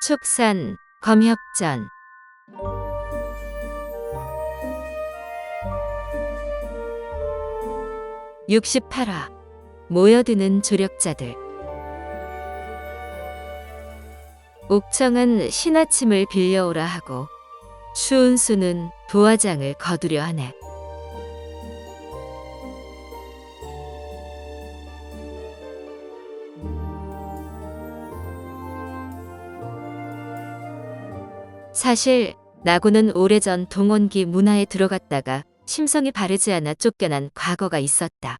축산, 검협전. 68화. 모여드는 조력자들. 옥청은 신하침을 빌려오라 하고 추운수는 도화장을 거두려 하네. 사실 나구는 오래전 동원기 문화에 들어갔다가 심성이 바르지 않아 쫓겨난 과거가 있었다.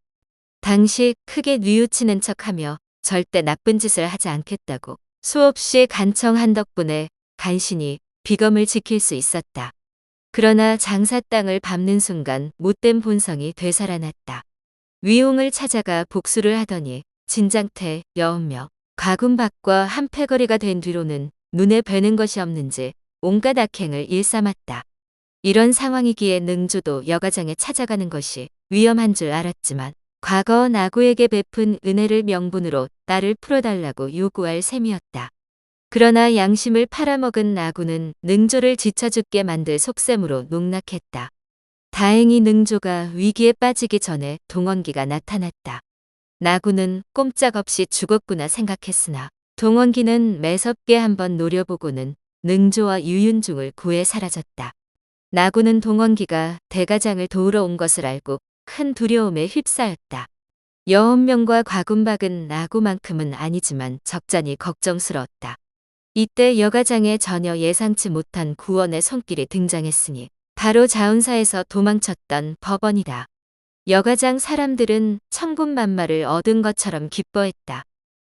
당시 크게 뉘우치는 척하며 절대 나쁜 짓을 하지 않겠다고 수없이 간청한 덕분에 간신히 비검을 지킬 수 있었다. 그러나 장사 땅을 밟는 순간 못된 본성이 되살아났다. 위용을 찾아가 복수를 하더니 진장태, 여운며 가군박과 한패거리가 된 뒤로는 눈에 뵈는 것이 없는지 온갖 악행을 일삼았다. 이런 상황이기에 능조도 여가장에 찾아가는 것이 위험한 줄 알았지만 과거 나구에게 베푼 은혜를 명분으로 딸을 풀어달라고 요구할 셈이었다. 그러나 양심을 팔아먹은 나구는 능조를 지쳐 죽게 만들 속셈으로 농락했다. 다행히 능조가 위기에 빠지기 전에 동원기가 나타났다. 나구는 꼼짝없이 죽었구나 생각했으나 동원기는 매섭게 한번 노려보고는 능조와 유윤중을 구해 사라졌다. 나구는 동원기가 대가장을 도우러 온 것을 알고 큰 두려움에 휩싸였다. 여원명과 과군박은 나구만큼은 아니지만 적잖이 걱정스러웠다. 이때 여가장에 전혀 예상치 못한 구원의 손길이 등장했으니 바로 자운사에서 도망쳤던 법원이다. 여가장 사람들은 천군만마를 얻은 것처럼 기뻐했다.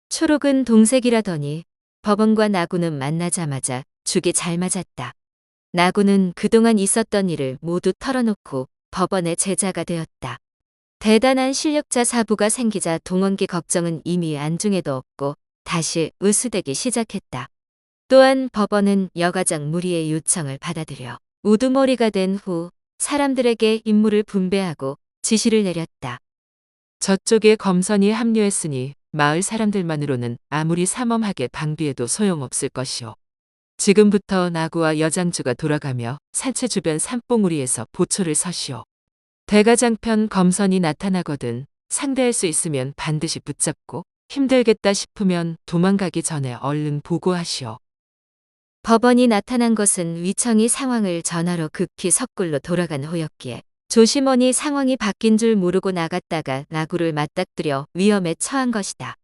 초록은 동색이라더니 법원과 나구는 만나자마자 죽이 잘 맞았다. 나구는 그동안 있었던 일을 모두 털어놓고 법원의 제자가 되었다. 대단한 실력자 사부가 생기자 동원기 걱정은 이미 안중에도 없고 다시 으스대기 시작했다. 또한 법원은 여가장 무리의 요청을 받아들여 우두머리가 된 후 사람들에게 임무를 분배하고 지시를 내렸다. 저쪽에 검선이 합류했으니 마을 사람들만으로는 아무리 삼엄하게 방비해도 소용없을 것이오. 지금부터 나구와 여장주가 돌아가며 산채 주변 산봉우리에서 보초를 서시오. 대가장편 검선이 나타나거든 상대할 수 있으면 반드시 붙잡고 힘들겠다 싶으면 도망가기 전에 얼른 보고하시오. 법원이 나타난 것은 위청이 상황을 전하러 급히 석굴로 돌아간 후였기에 조심원이 상황이 바뀐 줄 모르고 나갔다가 나구를 맞닥뜨려 위험에 처한 것이다.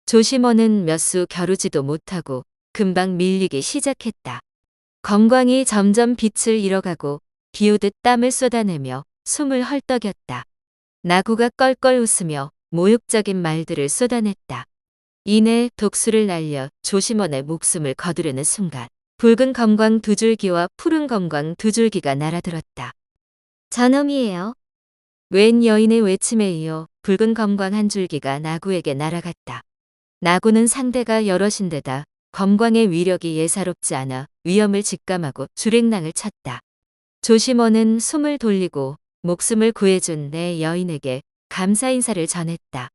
조심원은 몇 수 겨루지도 못하고 금방 밀리기 시작했다. 검광이 점점 빛을 잃어가고 비오듯 땀을 쏟아내며 숨을 헐떡였다. 나구가 껄껄 웃으며 모욕적인 말들을 쏟아냈다. 이내 독수를 날려 조심원의 목숨을 거두려는 순간 붉은 검광 두 줄기와 푸른 검광 두 줄기가 날아들었다. 저놈이에요. 웬 여인의 외침에 이어 붉은 검광 한 줄기가 나구에게 날아갔다. 나구는 상대가 여럿인데다 검광의 위력이 예사롭지 않아 위험을 직감하고 주랭랑을 쳤다. 조심원은 숨을 돌리고 목숨을 구해준 내 여인에게 감사 인사를 전했다.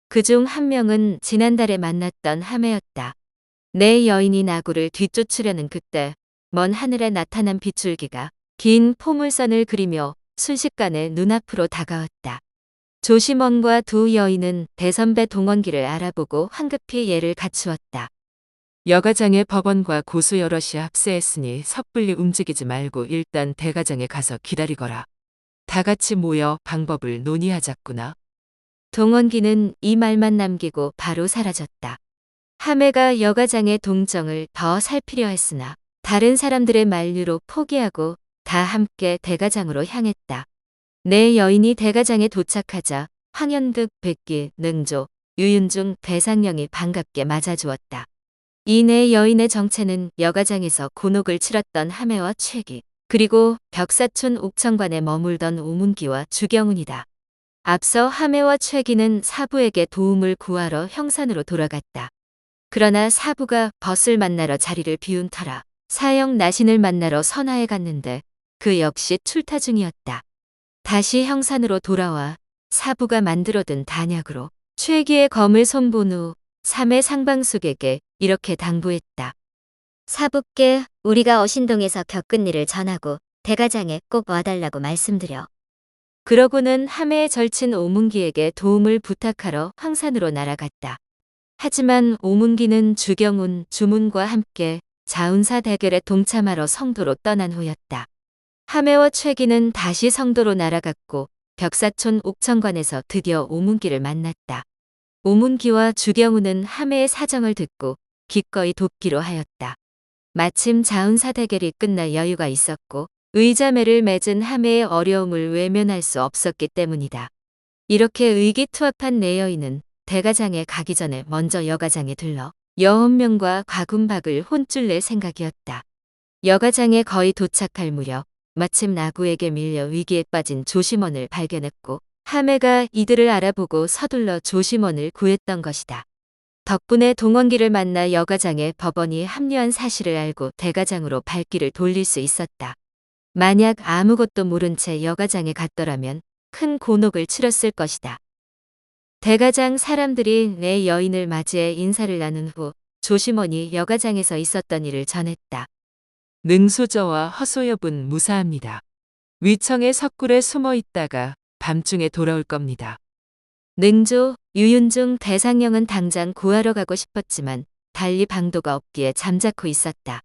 그중 한 명은 지난달에 만났던 하매였다. 내 여인이 나구를 뒤쫓으려는 그때 먼 하늘에 나타난 빗줄기가 긴 포물선을 그리며 순식간에 눈앞으로 다가왔다. 조심원과 두 여인은 대선배 동원기를 알아보고 황급히 예를 갖추었다. 여가장의 법원과 고수 여럿이 합세했으니 섣불리 움직이지 말고 일단 대가장에 가서 기다리거라. 다 같이 모여 방법을 논의하자꾸나. 동원기는 이 말만 남기고 바로 사라졌다. 하매가 여가장의 동정을 더 살피려 했으나 다른 사람들의 만류로 포기하고 다 함께 대가장으로 향했다. 내 여인이 대가장에 도착하자 황현득, 백기, 능조, 유윤중, 배상령이 반갑게 맞아주었다. 이 내 여인의 정체는 여가장에서 곤혹을 치렀던 하매와 최기, 그리고 벽사촌 옥청관에 머물던 오문기와 주경운이다. 앞서 하매와 최기는 사부에게 도움을 구하러 형산으로 돌아갔다. 그러나 사부가 벗을 만나러 자리를 비운 터라 사형 나신을 만나러 선하에 갔는데 그 역시 출타 중이었다. 다시 형산으로 돌아와 사부가 만들어둔 단약으로 최기의 검을 손본 후 삼해 상방숙에게 이렇게 당부했다. 사부께 우리가 어신동에서 겪은 일을 전하고 대가장에 꼭 와달라고 말씀드려. 그러고는 함해에 절친 오문기에게 도움을 부탁하러 황산으로 날아갔다. 하지만 오문기는 주경운, 주문과 함께 자운사 대결에 동참하러 성도로 떠난 후였다. 함해와 최기는 다시 성도로 날아갔고 벽사촌 옥천관에서 드디어 오문기를 만났다. 오문기와 주경운은 함해의 사정을 듣고 기꺼이 돕기로 하였다. 마침 자운사 대결이 끝나 여유가 있었고 의자매를 맺은 함해의 어려움을 외면할 수 없었기 때문이다. 이렇게 의기투합한 내 여인은 대가장에 가기 전에 먼저 여가장에 들러 여원명과 과군박을 혼쭐 낼 생각이었다. 여가장에 거의 도착할 무렵 마침 나구에게 밀려 위기에 빠진 조심원을 발견했고 함해가 이들을 알아보고 서둘러 조심원을 구했던 것이다. 덕분에 동원기를 만나 여가장에 법원이 합류한 사실을 알고 대가장으로 발길을 돌릴 수 있었다. 만약 아무것도 모른 채 여가장에 갔더라면 큰 곤혹을 치렀을 것이다. 대가장 사람들이 내 여인을 맞이해 인사를 나눈 후 조심원이 여가장에서 있었던 일을 전했다. 능소저와 허소엽은 무사합니다. 위청의 석굴에 숨어 있다가 밤중에 돌아올 겁니다. 능조, 유윤중, 대상령은 당장 구하러 가고 싶었지만 달리 방도가 없기에 잠자코 있었다.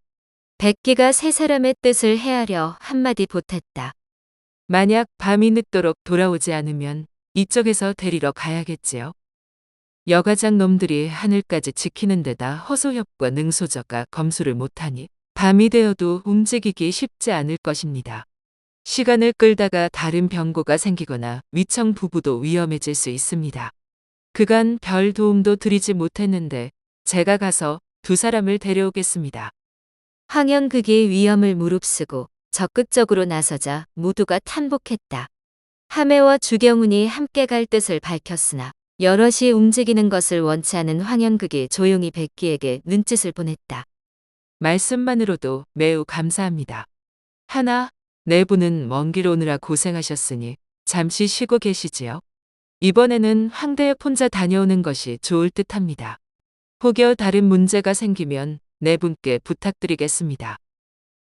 백기가 세 사람의 뜻을 헤아려 한마디 보탰다. 만약 밤이 늦도록 돌아오지 않으면 이쪽에서 데리러 가야겠지요. 여가장 놈들이 하늘까지 지키는 데다 허소협과 능소저가 검수를 못하니 밤이 되어도 움직이기 쉽지 않을 것입니다. 시간을 끌다가 다른 병고가 생기거나 위청 부부도 위험해질 수 있습니다. 그간 별 도움도 드리지 못했는데 제가 가서 두 사람을 데려오겠습니다. 황현극이 위험을 무릅쓰고 적극적으로 나서자 모두가 탄복했다. 함해와 주경운이 함께 갈 뜻을 밝혔으나 여럿이 움직이는 것을 원치 않은 황현극이 조용히 백기에게 눈짓을 보냈다. 말씀만으로도 매우 감사합니다. 하나, 네 분은 먼 길 오느라 고생하셨으니 잠시 쉬고 계시지요. 이번에는 황대에 혼자 다녀오는 것이 좋을 듯합니다. 혹여 다른 문제가 생기면 네 분께 부탁드리겠습니다.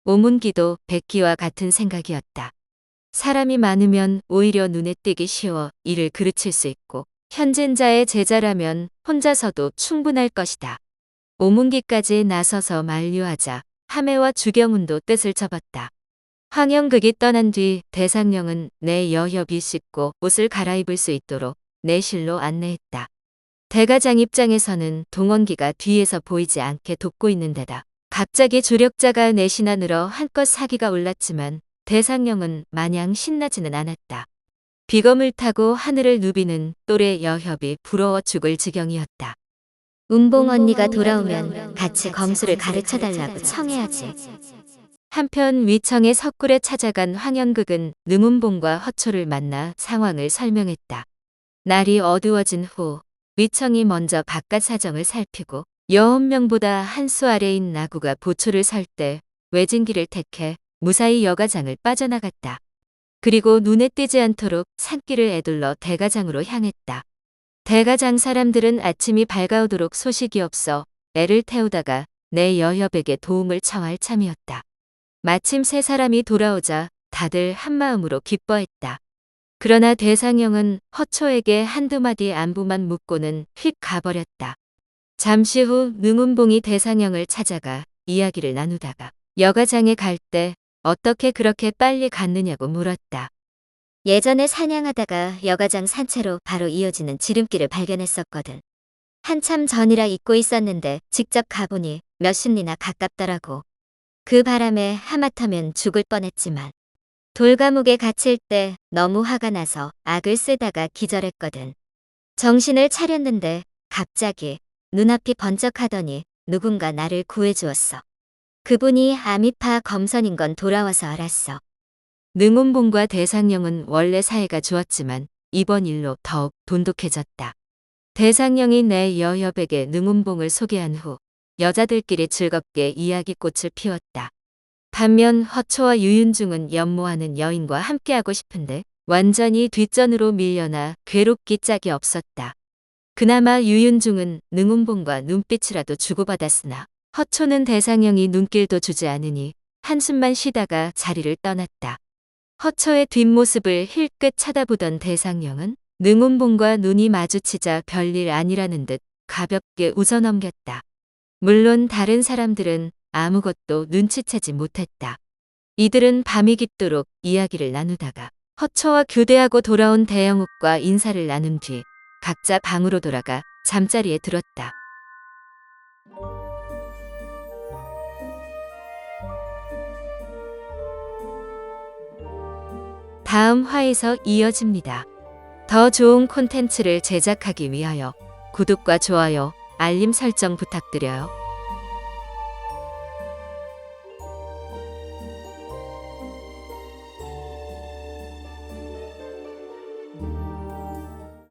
오문기도 백기와 같은 생각이었다. 사람이 많으면 오히려 눈에 띄기 쉬워 일을 그르칠 수 있고 현진자의 제자라면 혼자서도 충분할 것이다. 오문기까지 나서서 만류하자 함해와 주경운도 뜻을 접었다. 황영극이 떠난 뒤 대상령은 내 여협이 씻고 옷을 갈아입을 수 있도록 내실로 안내했다. 대가장 입장에서는 동원기가 뒤에서 보이지 않게 돕고 있는 데다 갑자기 조력자가 넷이나 늘어 한껏 사기가 올랐지만 대상령은 마냥 신나지는 않았다. 비검을 타고 하늘을 누비는 또래 여협이 부러워 죽을 지경이었다. 운봉 언니가 돌아오면 같이 검수를 가르쳐달라고 청해야지. 한편 위청의 석굴에 찾아간 황현극은 능운봉과 허초를 만나 상황을 설명했다. 날이 어두워진 후 위청이 먼저 바깥 사정을 살피고 여원명보다 한 수 아래인 나구가 보초를 설 때 외진길을 택해 무사히 여가장을 빠져나갔다. 그리고 눈에 띄지 않도록 산길을 에둘러 대가장으로 향했다. 대가장 사람들은 아침이 밝아오도록 소식이 없어 애를 태우다가 내 여협에게 도움을 청할 참이었다. 마침 세 사람이 돌아오자 다들 한마음으로 기뻐했다. 그러나 대상령은 허초에게 한두 마디 안부만 묻고는 휙 가버렸다. 잠시 후 능운봉이 대상령을 찾아가 이야기를 나누다가 여가장에 갈 때 어떻게 그렇게 빨리 갔느냐고 물었다. 예전에 사냥하다가 여가장 산채로 바로 이어지는 지름길을 발견했었거든. 한참 전이라 잊고 있었는데 직접 가보니 몇십 리나 가깝더라고. 그 바람에 하마터면 죽을 뻔했지만 돌감옥에 갇힐 때 너무 화가 나서 악을 쓰다가 기절했거든. 정신을 차렸는데 갑자기 눈앞이 번쩍하더니 누군가 나를 구해주었어. 그분이 아미파 검선인 건 돌아와서 알았어. 능운봉과 대상령은 원래 사이가 좋았지만 이번 일로 더욱 돈독해졌다. 대상령이 내 여협에게 능운봉을 소개한 후 여자들끼리 즐겁게 이야기꽃을 피웠다. 반면 허초와 유윤중은 연모하는 여인과 함께하고 싶은데 완전히 뒷전으로 밀려나 괴롭기 짝이 없었다. 그나마 유윤중은 능운봉과 눈빛이라도 주고받았으나 허초는 대상형이 눈길도 주지 않으니 한숨만 쉬다가 자리를 떠났다. 허초의 뒷모습을 힐끗 쳐다보던 대상형은 능온봉과 눈이 마주치자 별일 아니라는 듯 가볍게 웃어넘겼다. 물론 다른 사람들은 아무것도 눈치채지 못했다. 이들은 밤이 깊도록 이야기를 나누다가 허초와 교대하고 돌아온 대영욱과 인사를 나눈 뒤 각자 방으로 돌아가 잠자리에 들었다. 다음 화에서 이어집니다. 더 좋은 콘텐츠를 제작하기 위하여 구독과 좋아요, 알림 설정 부탁드려요.